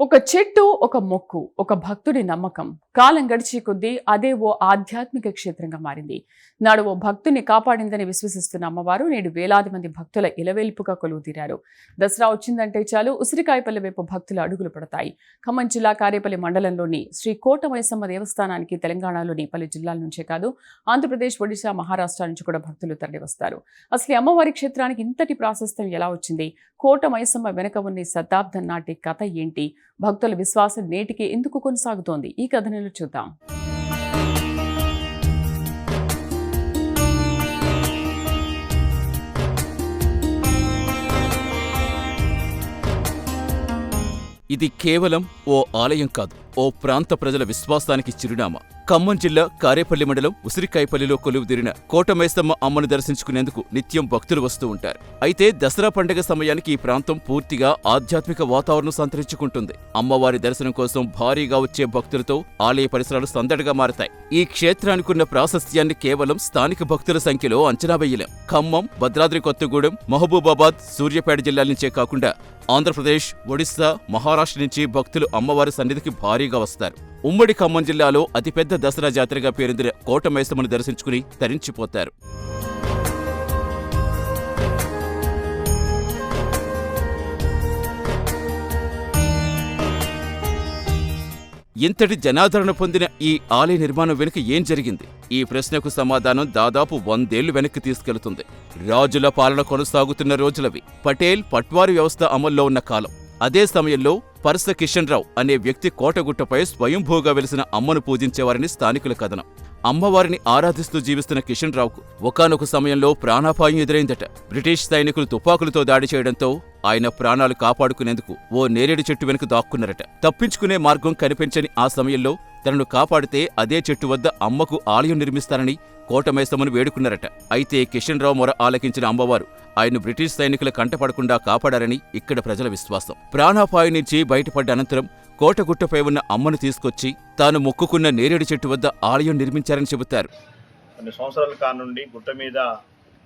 ఒక చెట్టు, ఒక మొక్కు, ఒక భక్తుడి నమ్మకం. కాలం గడిచే కొద్దీ అదే ఓ ఆధ్యాత్మిక క్షేత్రంగా మారింది. నాడు ఓ భక్తుని కాపాడిందని విశ్వసిస్తున్న అమ్మవారు నేడు వేలాది మంది భక్తుల ఇలవేల్పుగా కొలువుతీరారు. దసరా వచ్చిందంటే చాలు ఉసిరికాయపల్లి వైపు భక్తుల అడుగులు పడతాయి. ఖమ్మం జిల్లా కారేపల్లి మండలంలోని శ్రీ కోటమైసమ్మ దేవస్థానానికి తెలంగాణలోని పలు జిల్లాల నుంచే కాదు, ఆంధ్రప్రదేశ్, ఒడిశా, మహారాష్ట్ర నుంచి కూడా భక్తులు తరలివస్తారు. అసలు ఈ అమ్మవారి క్షేత్రానికి ఇంతటి ప్రాశస్త్యం ఎలా వచ్చింది? కోటమైసమ్మ వెనుక ఉన్న శతాబ్దం నాటి కథ ఏంటి? భక్తుల విశ్వాసం నేటికి ఎందుకు కొనసాగుతోంది? ఈ కథనంలో చూద్దాం. ఇది కేవలం ఓ ఆలయం కాదు, ఓ ప్రాంత ప్రజల విశ్వాసానికి చిరునామా. ఖమ్మం జిల్లా కారేపల్లి మండలం ఉసిరికాయపల్లిలో కొలువుదీరిన కోటమైసమ్మ అమ్మను దర్శించుకునేందుకు నిత్యం భక్తులు వస్తూ ఉంటారు. అయితే దసరా పండుగ సమయానికి ఈ ప్రాంతం పూర్తిగా ఆధ్యాత్మిక వాతావరణం సంతరించుకుంటుంది. అమ్మవారి దర్శనం కోసం భారీగా వచ్చే భక్తులతో ఆలయ పరిసరాలు సందడిగా మారతాయి. ఈ క్షేత్రానికున్న ప్రాశస్త్యాన్ని కేవలం స్థానిక భక్తుల సంఖ్యలో అంచనా వేయలేం. ఖమ్మం, భద్రాద్రి కొత్తగూడెం, మహబూబాబాద్, సూర్యాపేట జిల్లాల నుంచే కాకుండా ఆంధ్రప్రదేశ్, ఒడిశా, మహారాష్ట్ర నుంచి భక్తులు అమ్మవారి సన్నిధికి భారీగా వస్తారు. ఉమ్మడి ఖమ్మం జిల్లాలో అతిపెద్ద దసరా జాతరగా పేరొందిన కోటమైసమ్మను దర్శించుకుని తరించిపోతారు. ఇంతటి జనాదరణ పొందిన ఈ ఆలయ నిర్మాణం వెనుక ఏం జరిగింది? ఈ ప్రశ్నకు సమాధానం దాదాపు 100 ఏళ్లు వెనక్కి తీసుకెళ్తుంది. రాజుల పాలన కొనసాగుతున్న రోజులవి. పటేల్, పట్వారీ వ్యవస్థ అమల్లో ఉన్న కాలం. అదే సమయంలో పరస కిషన్ రావు అనే వ్యక్తి కోటగుట్టపై స్వయంభూగా వెలిసిన అమ్మను పూజించేవారని స్థానికుల కథనం. అమ్మవారిని ఆరాధిస్తూ జీవిస్తున్న కిషన్ రావుకు ఒకానొక సమయంలో ప్రాణాపాయం ఎదురైందట. బ్రిటిష్ సైనికులు తుపాకులతో దాడి చేయడంతో ఆయన ప్రాణాలు కాపాడుకునేందుకు ఓ నేరేడు చెట్టు వెనుక దాక్కున్నారట. తప్పించుకునే మార్గం కనిపించని ఆ సమయంలో తనను కాపాడితే అదే చెట్టు వద్ద అమ్మకు ఆలయం నిర్మిస్తారని కోటమైసమ్మను వేడుకున్నారట. అయితే కిషన్ రావు మొర ఆలకించిన అమ్మవారు ఆయన బ్రిటిష్ సైనికుల కంటపడకుండా కాపాడారని ఇక్కడ ప్రజల విశ్వాసం. ప్రాణాపాయం నుంచి బయటపడ్డ అనంతరం కోటగుట్టపై ఉన్న అమ్మను తీసుకొచ్చి తాను మొక్కుకున్న నేరేడు చెట్టు వద్ద ఆలయం నిర్మించారని చెబుతారు. కొన్ని సంవత్సరాల కానుండి గుట్ట మీద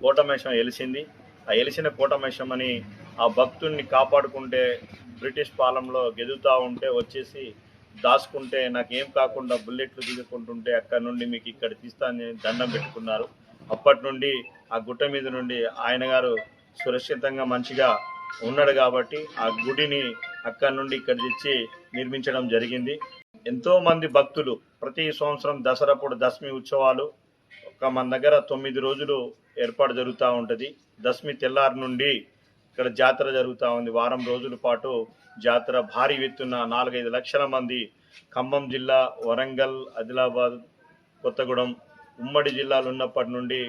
కోటమైసమ్మ ఎలిసింది. ఆ ఎలిసిన కోటమైసమ్మని ఆ భక్తుడిని కాపాడుకుంటే బ్రిటిష్ పాలనలో గెదుగుతూ ఉంటే వచ్చేసి దాచుకుంటే నాకేం కాకుండా బుల్లెట్లు దిగుకుంటుంటే అక్కడ నుండి మీకు ఇక్కడ తీస్తానని దండం పెట్టుకున్నారు. అప్పటి నుండి ఆ గుట్ట మీద నుండి ఆయన గారు సురక్షితంగా మంచిగా ఉన్నాడు కాబట్టి ఆ గుడిని అక్కడి నుండి ఇక్కడ తెచ్చి నిర్మించడం జరిగింది. ఎంతో మంది భక్తులు ప్రతి సంవత్సరం దసరాప్పుడు దశమి ఉత్సవాలు మన దగ్గర 9 రోజులు ఏర్పాటు జరుగుతూ ఉంటుంది. దశమి తెల్లారి నుండి ఇక్కడ జాతర జరుగుతూ ఉంది. వారం రోజుల పాటు జాతర భారీ ఎత్తున 4-5 లక్షల మంది ఖమ్మం జిల్లా, వరంగల్, ఆదిలాబాద్, కొత్తగూడెం ఉమ్మడి జిల్లాలు ఉన్నప్పటి నుండి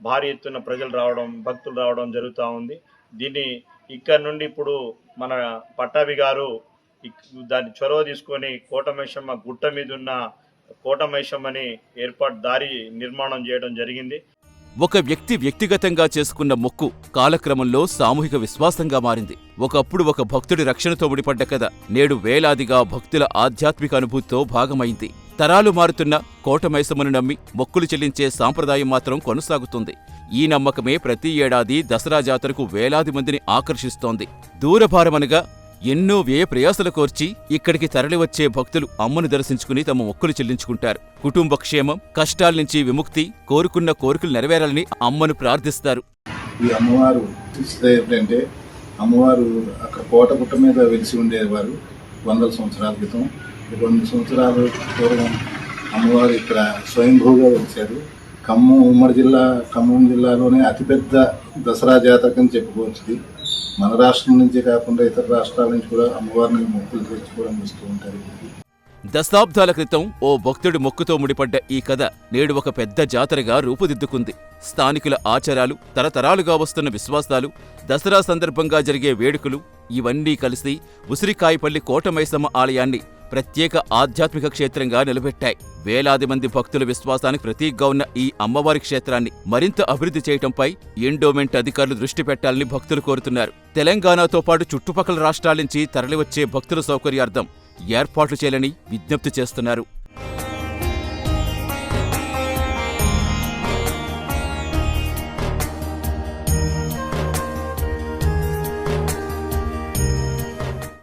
భారీ ఎత్తున ప్రజలు రావడం, భక్తులు రావడం జరుగుతూ ఉంది. దీన్ని ఇక్కడ నుండి ఇప్పుడు మన పట్టాభి గారు దాన్ని చొరవ తీసుకొని కోటమైసమ్మ గుట్ట మీద ఉన్న కోటమైసమ్మని దారి నిర్మాణం చేయడం జరిగింది. ఒక వ్యక్తి వ్యక్తిగతంగా చేసుకున్న మొక్కు కాలక్రమంలో సామూహిక విశ్వాసంగా మారింది. ఒకప్పుడు ఒక భక్తుడి రక్షణతో ముడిపడ్డ కథ నేడు వేలాదిగా భక్తుల ఆధ్యాత్మిక అనుభూతితో భాగమైంది. తరాలు మారుతున్న కోటమైసమ్మను నమ్మి మొక్కులు చెల్లించే సాంప్రదాయం మాత్రం కొనసాగుతుంది. ఈ నమ్మకమే ప్రతి ఏడాది దసరా జాతరకు వేలాది మందిని ఆకర్షిస్తోంది. దూరభారమనగా ఎన్నో వ్యయ ప్రయాసలు కోర్చి ఇక్కడికి తరలివచ్చే భక్తులు అమ్మను దర్శించుకుని తమ మొక్కులు చెల్లించుకుంటారు. కుటుంబ క్షేమం, కష్టాల నుంచి విముక్తి, కోరుకున్న కోరికలు నెరవేరాలని అమ్మను ప్రార్థిస్తారు. ఈ అమ్మవారు ఏంటంటే అమ్మవారు అక్కడ కోటగుట్ట మీద వెలిసి ఉండేవారు 100 సంవత్సరాల క్రితం. 100 సంవత్సరాల పూర్వం అమ్మవారు ఇక్కడ స్వయంభూగా వెలిశారు. ఖమ్మం జిల్లాలోనే అతిపెద్ద దసరా జాతర అని చెప్పుకోవచ్చు. మన రాష్ట్రం నుంచే కాకుండా ఇతర రాష్ట్రాల నుంచి కూడా అమ్మవారిని మొక్కులు తెచ్చుకోవడం వస్తూ ఉంటారు. దశాబ్దాల క్రితం ఓ భక్తుడి మొక్కుతో ముడిపడ్డ ఈ కథ నేడు ఒక పెద్ద జాతరగా రూపుదిద్దుకుంది. స్థానికుల ఆచారాలు, తరతరాలుగా వస్తున్న విశ్వాసాలు, దసరా సందర్భంగా జరిగే వేడుకలు ఇవన్నీ కలిసి ఉసిరికాయపల్లి కోటమైసమ్మ ఆలయాన్ని ప్రత్యేక ఆధ్యాత్మిక క్షేత్రంగా నిలబెట్టాయి. వేలాది మంది భక్తుల విశ్వాసానికి ప్రతీకగా ఉన్న ఈ అమ్మవారి క్షేత్రాన్ని మరింత అభివృద్ధి చేయడంపై ఎండోమెంట్ అధికారులు దృష్టి పెట్టాలని భక్తులు కోరుతున్నారు. తెలంగాణతో పాటు చుట్టుపక్కల రాష్ట్రాల నుంచి తరలివచ్చే భక్తుల సౌకర్యార్థం ఏర్పాట్లు చేయాలని విజ్ఞప్తి చేస్తున్నారు.